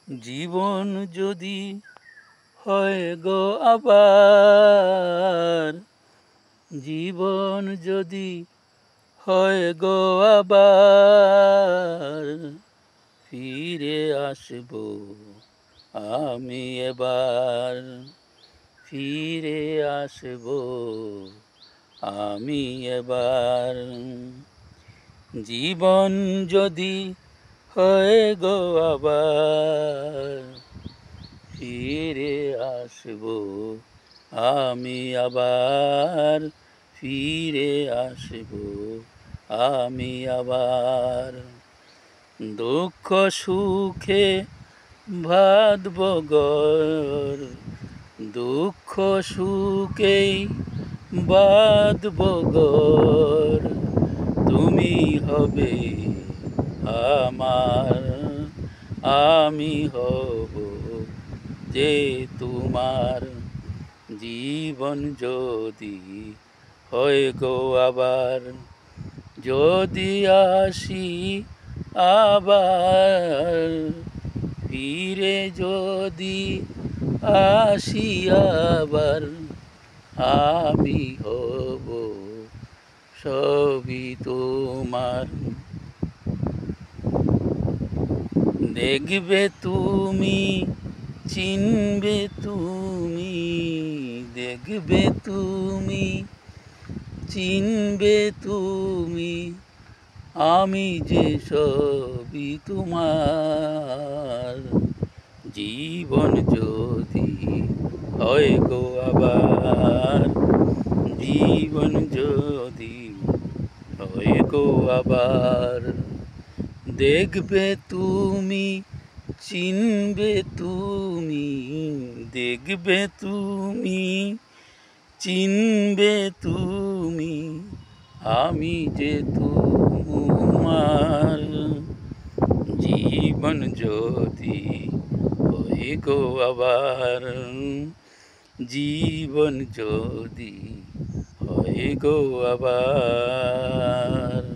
জীবন যদি হয় গো আবার, জীবন যদি হয় গো আবার, ফিরে আসবো আমি এবার, ফিরে আসবো আমি এবার। জীবন যদি হয় গো আবার, ফিরে আসবো আমি আবার, ফিরে আসবো আমি আবার। দুঃখ সুখে বাঁধব ঘর, দুঃখ সুখেই বাঁধব ঘর, তুমি হবে আমার, আমি হব যে তোমার। জীবন যদি হয় গো আবার, যদি আসি আবার, ফিরে যদি আসি আবার, আমি হব সবই তোমার। দেখবে তুমি, চিনবে তুমি, দেখবে তুমি, চিনবে তুমি, আমি যে সবই তোমার। জীবন যদি হয় গো আবার, জীবন যদি হয় গো আবার, দেখবে তুমি, চিনবে তুমি, দেখবে তুমি, চিনবে তুমি, আমি যে তোমার। জীবন যদি হয় গো আবার, জীবন যদি হয় গো আবার।